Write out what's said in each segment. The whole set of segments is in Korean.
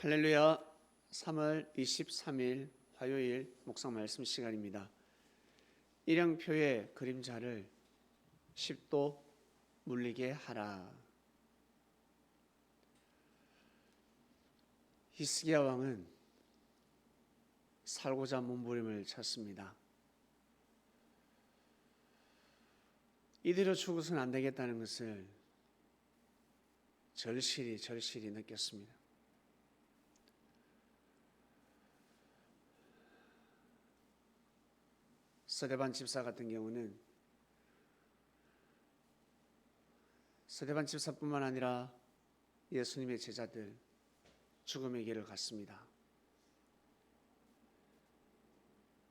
할렐루야. 3월 23일 화요일 묵상 말씀 시간입니다. 일형표의 그림자를 10도 물리게 하라. 히스기야 왕은 살고자 몸부림을 쳤습니다. 이대로 죽어서는 안 되겠다는 것을 절실히 느꼈습니다. 스데반 집사 같은 경우는 스데반 집사뿐만 아니라 예수님의 제자들 죽음의 길을 갔습니다.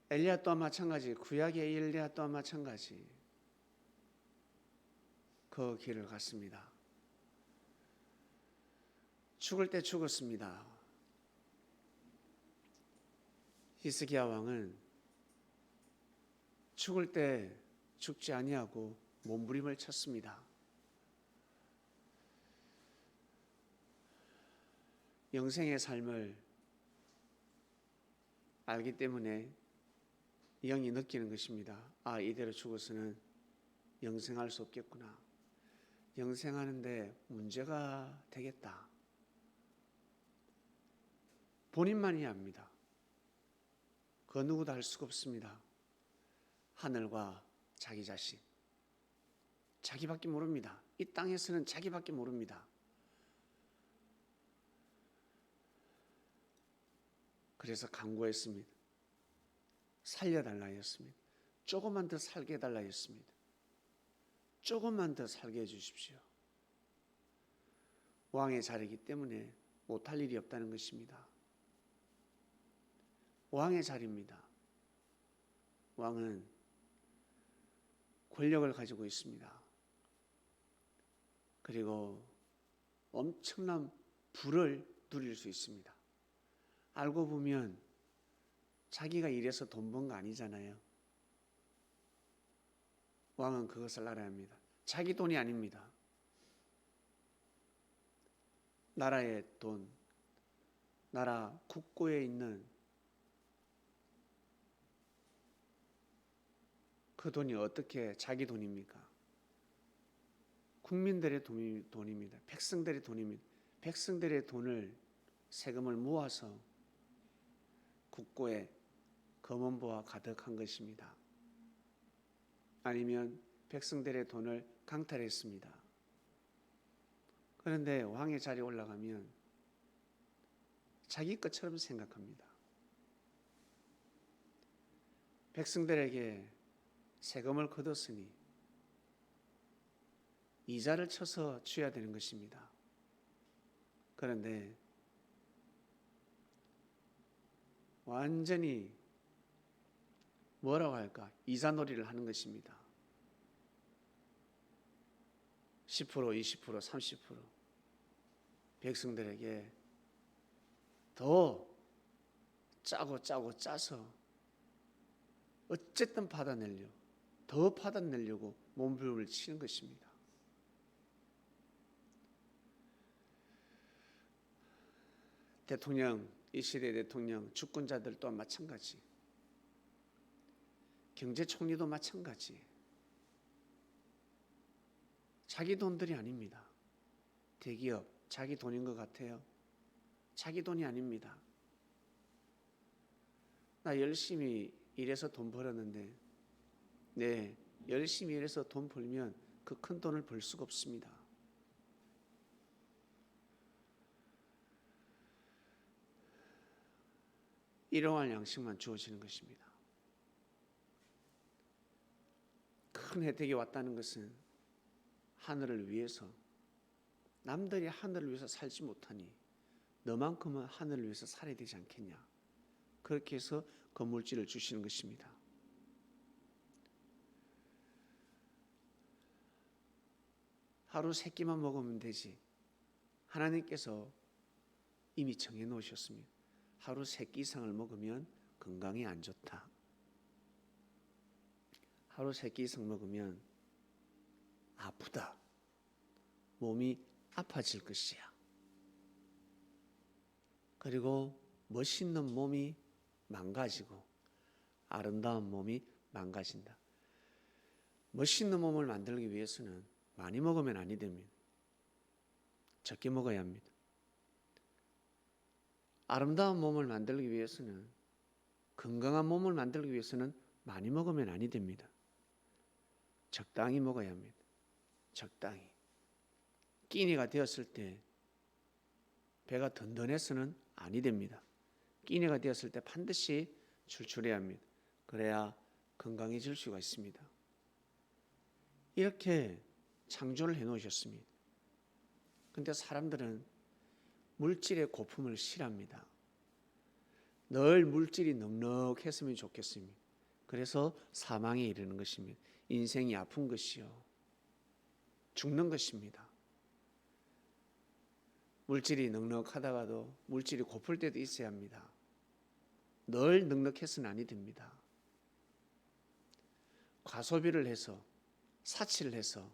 엘리야 또한 마찬가지, 구약의 엘리야 또한 마찬가지 그 길을 갔습니다. 죽을 때 죽었습니다. 히스기야 왕은 죽을 때 죽지 아니하고 몸부림을 쳤습니다. 영생의 삶을 알기 때문에 영이 느끼는 것입니다. 아, 이대로 죽어서는 영생할 수 없겠구나. 영생하는데 문제가 되겠다. 본인만이 압니다. 그 누구도 알 수가 없습니다. 하늘과 자기 자신, 자기밖에 모릅니다. 이 땅에서는 자기밖에 모릅니다. 그래서 간구했습니다. 살려달라 했습니다. 조금만 더 살게 해달라 했습니다. 조금만 더 살게 해주십시오. 왕의 자리이기 때문에 못할 일이 없다는 것입니다. 왕의 자리입니다. 왕은 권력을 가지고 있습니다. 그리고 엄청난 부를 누릴 수 있습니다. 알고 보면 자기가 일해서 돈 번 거 아니잖아요. 왕은 그것을 알아야 합니다. 자기 돈이 아닙니다. 나라의 돈, 나라 국고에 있는 그 돈이 어떻게 자기 돈입니까? 국민들의 돈입니다. 백성들의 돈입니다. 백성들의 돈을 세금을 모아서 국고에 검은보화 가득한 것입니다. 아니면 백성들의 돈을 강탈했습니다. 그런데 왕의 자리에 올라가면 자기 것처럼 생각합니다. 백성들에게 세금을 거뒀으니 이자를 쳐서 줘야 되는 것입니다. 그런데 완전히 뭐라고 할까? 이자놀이를 하는 것입니다. 10%, 20%, 30% 백성들에게 더 짜서 어쨌든 더 받아내려고 몸부림을 치는 것입니다. 대통령, 이 시대 대통령, 주권자들 또한 마찬가지. 경제총리도 마찬가지. 자기 돈들이 아닙니다. 대기업, 자기 돈인 것 같아요. 자기 돈이 아닙니다. 나 열심히 일해서 돈 벌었는데, 네, 열심히 일해서 돈 벌면 그 큰 돈을 벌 수가 없습니다. 일용할 양식만 주어지는 것입니다. 큰 혜택이 왔다는 것은 하늘을 위해서, 남들이 하늘을 위해서 살지 못하니 너만큼은 하늘을 위해서 살아야 되지 않겠냐. 그렇게 해서 건물주를 주시는 것입니다. 하루 3끼만 먹으면 되지. 하나님께서 이미 정해 놓으셨습니다. 하루 3끼 이상을 먹으면 건강에 안 좋다. 하루 3끼 이상 먹으면 아프다. 몸이 아파질 것이야. 그리고 멋있는 몸이 망가지고 아름다운 몸이 망가진다. 멋있는 몸을 만들기 위해서는 많이 먹으면 아니 됩니다. 적게 먹어야 합니다. 아름다운 몸을 만들기 위해서는, 건강한 몸을 만들기 위해서는 많이 먹으면 아니 됩니다. 적당히 먹어야 합니다. 적당히. 끼니가 되었을 때 배가 든든해서는 아니 됩니다. 끼니가 되었을 때 반드시 출출해야 합니다. 그래야 건강해질 수가 있습니다. 이렇게 창조를 해놓으셨습니다. 그런데 사람들은 물질의 고품을 싫어합니다. 늘 물질이 넉넉했으면 좋겠습니다. 그래서 사망에 이르는 것입니다. 인생이 아픈 것이요, 죽는 것입니다. 물질이 넉넉하다가도 물질이 고플 때도 있어야 합니다. 늘 넉넉해서는 아니 됩니다. 과소비를 해서, 사치를 해서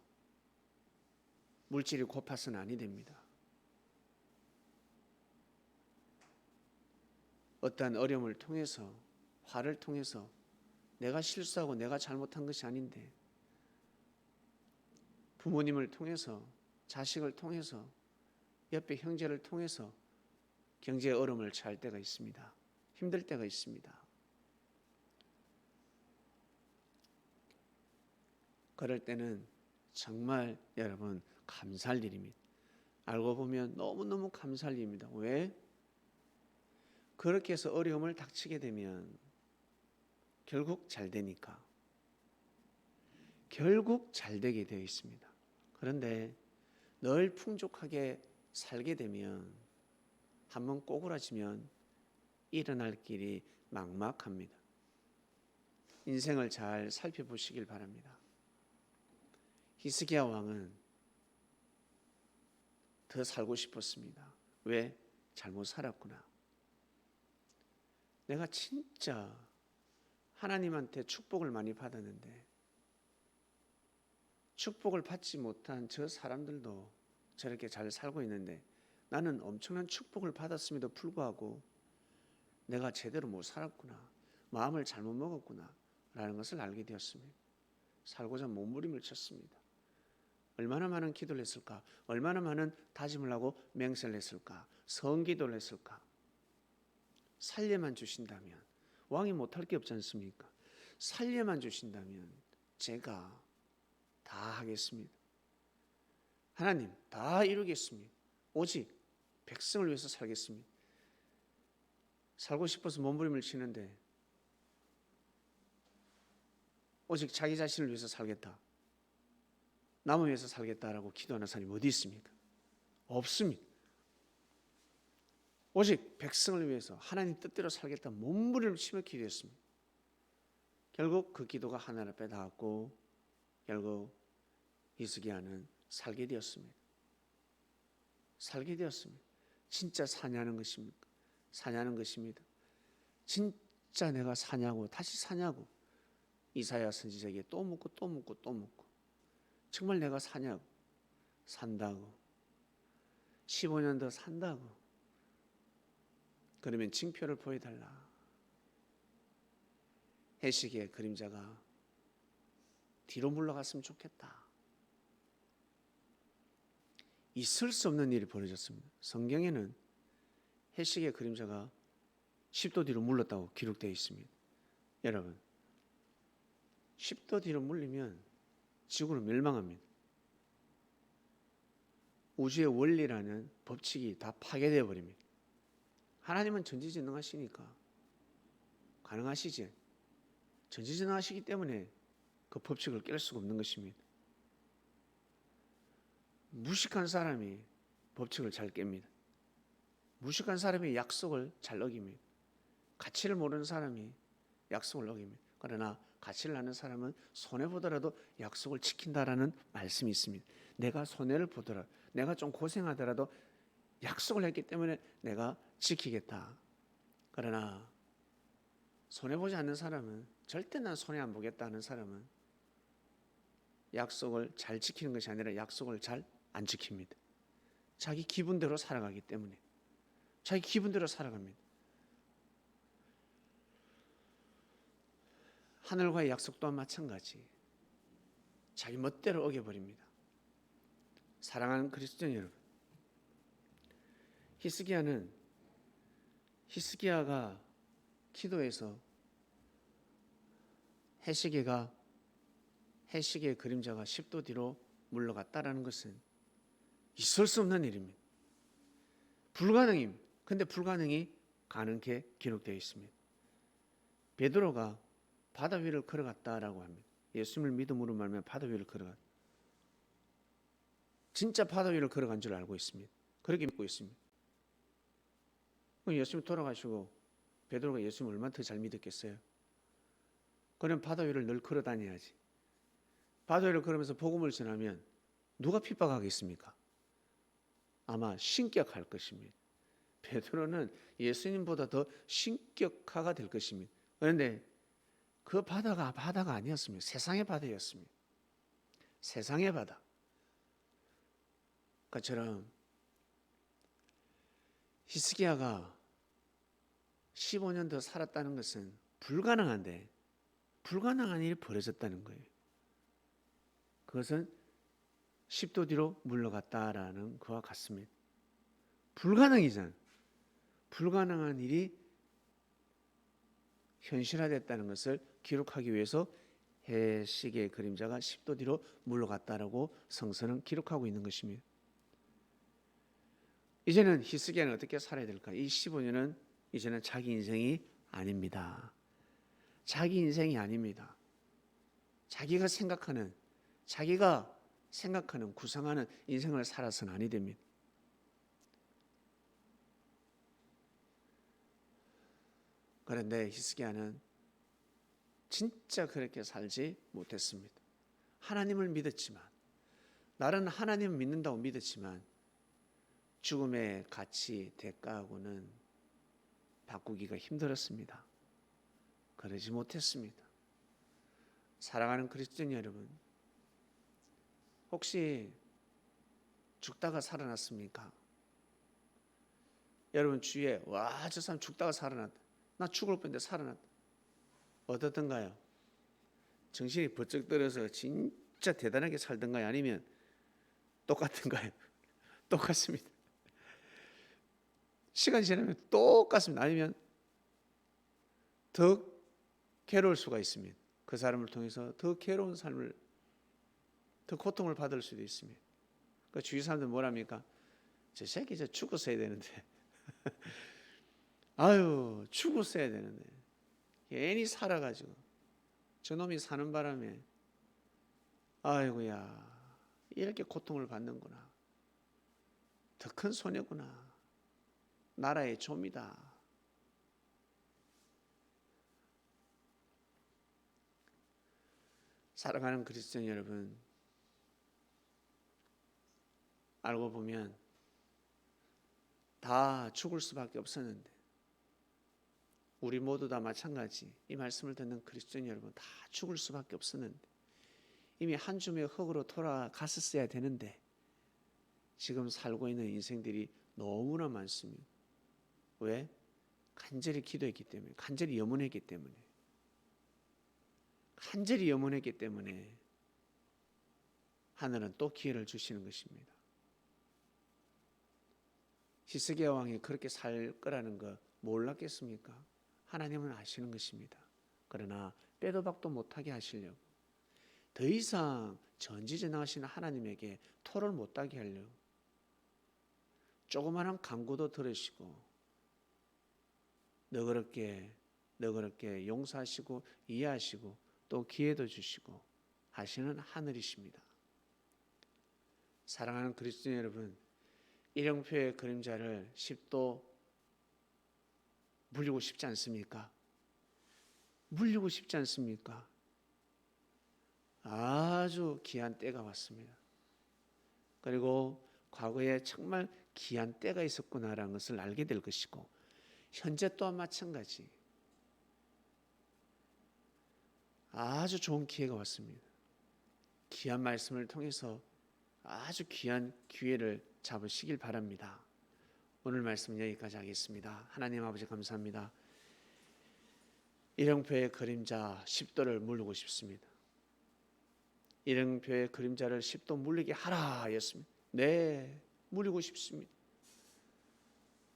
물질이 고파서는 아니 됩니다. 어떠한 어려움을 통해서, 화를 통해서 내가 실수하고 내가 잘못한 것이 아닌데 부모님을 통해서, 자식을 통해서, 옆에 형제를 통해서 경제의 어려움을 처할 때가 있습니다. 힘들 때가 있습니다. 그럴 때는 정말 여러분 감사할 일입니다. 알고 보면 너무너무 감사할 일입니다. 왜? 그렇게 해서 어려움을 닥치게 되면 결국 잘 되니까. 결국 잘 되게 되어 있습니다. 그런데 늘 풍족하게 살게 되면, 한번 꼬꾸라지면 일어날 길이 막막합니다. 인생을 잘 살펴보시길 바랍니다. 히스기야 왕은 더 살고 싶었습니다. 왜? 잘못 살았구나. 내가 진짜 하나님한테 축복을 많이 받았는데 축복을 받지 못한 저 사람들도 저렇게 잘 살고 있는데 나는 엄청난 축복을 받았음에도 불구하고 내가 제대로 못 살았구나, 마음을 잘못 먹었구나 라는 것을 알게 되었습니다. 살고자 몸부림을 쳤습니다. 얼마나 많은 기도를 했을까, 얼마나 많은 다짐을 하고 맹세를 했을까, 성기도를 했을까. 살려만 주신다면, 왕이 못할 게 없지 않습니까? 살려만 주신다면 제가 다 하겠습니다. 하나님 다 이루겠습니다. 오직 백성을 위해서 살겠습니다. 살고 싶어서 몸부림을 치는데 오직 자기 자신을 위해서 살겠다, 남을 위해서 살겠다라고 기도하는 사람이 어디 있습니까? 없습니다. 오직 백성을 위해서 하나님 뜻대로 살겠다 몸부림을 치며 기도했습니다. 결국 그 기도가 하나님 앞에 닿았고 결국 히스기야는 살게 되었습니다. 살게 되었습니다. 진짜 사냐는 것입니까? 사냐는 것입니다. 진짜 내가 사냐고, 다시 사냐고. 이사야 선지자에게 또 묻고 또 묻고 또 묻고, 정말 내가 사냐고. 산다고, 15년 더 산다고. 그러면 징표를 보여달라. 해시기의 그림자가 뒤로 물러갔으면 좋겠다. 있을 수 없는 일이 벌어졌습니다. 성경에는 해시기의 그림자가 10도 뒤로 물렀다고 기록되어 있습니다. 여러분, 10도 뒤로 물리면 지구는 멸망합니다. 우주의 원리라는 법칙이 다 파괴되어 버립니다. 하나님은 전지전능하시니까 가능하시지. 전지전능하시기 때문에 그 법칙을 깰 수가 없는 것입니다. 무식한 사람이 법칙을 잘 깹니다. 무식한 사람이 약속을 잘 어깁니다. 가치를 모르는 사람이 약속을 어깁니다. 그러나 가치를 아는 사람은 손해보더라도 약속을 지킨다라는 말씀이 있습니다. 내가 손해를 보더라도, 내가 좀 고생하더라도 약속을 했기 때문에 내가 지키겠다. 그러나 손해보지 않는 사람은, 절대 난 손해 안 보겠다는 사람은 약속을 잘 지키는 것이 아니라 약속을 잘 안 지킵니다. 자기 기분대로 살아가기 때문에, 자기 기분대로 살아갑니다. 하늘과의 약속 또한 마찬가지. 자기 멋대로 어겨버립니다. 사랑하는 그리스도인 여러분, 히스기야가 기도에서 해시계의 그림자가 10도 뒤로 물러갔다라는 것은 있을 수 없는 일입니다. 불가능입니다. 근데 불가능이 가능케 기록되어 있습니다. 베드로가 바다 위를 걸어갔다라고 합니다. 예수님을 믿음으로 말하면 바다 위를 걸어갔다. 진짜 바다 위를 걸어간 줄 알고 있습니다. 그렇게 믿고 있습니다. 예수님 돌아가시고 베드로가 예수님을 얼마나 더 잘 믿었겠어요? 그럼 바다 위를 늘 걸어 다녀야지. 바다 위를 걸으면서 복음을 전하면 누가 핍박하겠습니까? 아마 신격할 것입니다. 베드로는 예수님보다 더 신격화가 될 것입니다. 그런데 그 바다가 아니었습니다. 세상의 바다였습니다. 세상의 바다. 그처럼 히스기야가 15년 더 살았다는 것은 불가능한 일이 벌어졌다는 거예요. 그것은 10도 뒤로 물러갔다라는 것과 같습니다. 불가능이잖아요. 불가능한 일이 현실화됐다는 것을 기록하기 위해서 해시계의 그림자가 10도 뒤로 물러갔다라고 성서는 기록하고 있는 것입니다. 이제는 히스기야는 어떻게 살아야 될까? 이 15년은 이제는 자기 인생이 아닙니다. 자기 인생이 아닙니다. 자기가 생각하는 구상하는 인생을 살아서는 아니 됩니다. 그런데 히스기야는 진짜 그렇게 살지 못했습니다. 하나님을 믿었지만, 나는 하나님을 믿는다고 믿었지만 죽음의 가치, 대가하고는 바꾸기가 힘들었습니다. 그러지 못했습니다. 사랑하는 그리스도인 여러분, 혹시 죽다가 살아났습니까? 여러분 주위에 저 사람 죽다가 살아났다. 나 죽을 뻔했는데 살아났다. 어떻던가요? 정신이 번쩍 들어서 진짜 대단하게 살던가요? 아니면 똑같은가요? 똑같습니다. 시간이 지나면 똑같습니다. 아니면 더 괴로울 수가 있습니다. 그 사람을 통해서 더 괴로운 삶을, 더 고통을 받을 수도 있습니다. 그 주위 사람들 뭐랍니까? 저 새끼 저 죽었어야 되는데 아유 죽었어야 되는데 괜히 살아가지고 저놈이 사는 바람에 아이고야 이렇게 고통을 받는구나. 더 큰 손해구나. 나라의 좀이다. 사랑하는 그리스도인 여러분, 알고 보면 다 죽을 수밖에 없었는데, 우리 모두 다 마찬가지. 이 말씀을 듣는 그리스도인 여러분 다 죽을 수밖에 없었는데, 이미 한 줌의 흙으로 돌아갔었어야 되는데 지금 살고 있는 인생들이 너무나 많습니다. 왜? 간절히 기도했기 때문에, 간절히 염원했기 때문에 하늘은 또 기회를 주시는 것입니다. 히스기야 왕이 그렇게 살 거라는 거 몰랐겠습니까? 하나님은 아시는 것입니다. 그러나 빼도 박도 못하게 하시려고, 더 이상 전지전능하신 하나님에게 토를 못하게 하려고 조그마한 간구도 들으시고 너그럽게 용서하시고 이해하시고 또 기회도 주시고 하시는 하늘이십니다. 사랑하는 그리스도인 여러분, 일형표의 그림자를 10도 물리고 싶지 않습니까? 아주 귀한 때가 왔습니다. 그리고 과거에 정말 귀한 때가 있었구나라는 것을 알게 될 것이고, 현재 또한 마찬가지 아주 좋은 기회가 왔습니다. 귀한 말씀을 통해서 아주 귀한 기회를 잡으시길 바랍니다. 오늘 말씀 여기까지 하겠습니다. 하나님 아버지 감사합니다. 일형표의 그림자 10도를 물르고 싶습니다. 일형표의 그림자를 10도 물리게 하라 하였습니다. 네, 물리고 싶습니다.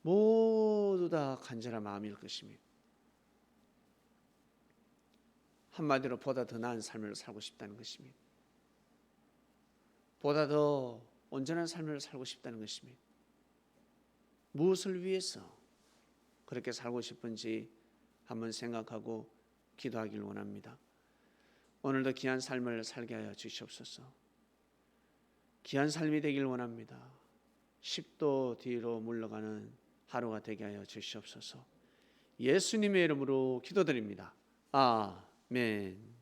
모두 다 간절한 마음일 것입니다. 한마디로 보다 더 나은 삶을 살고 싶다는 것입니다. 보다 더 온전한 삶을 살고 싶다는 것입니다. 무엇을 위해서 그렇게 살고 싶은지 한번 생각하고 기도하길 원합니다. 오늘도 귀한 삶을 살게 하여 주시옵소서. 귀한 삶이 되길 원합니다. 10도 뒤로 물러가는 하루가 되게 하여 주시옵소서. 예수님의 이름으로 기도드립니다. 아멘.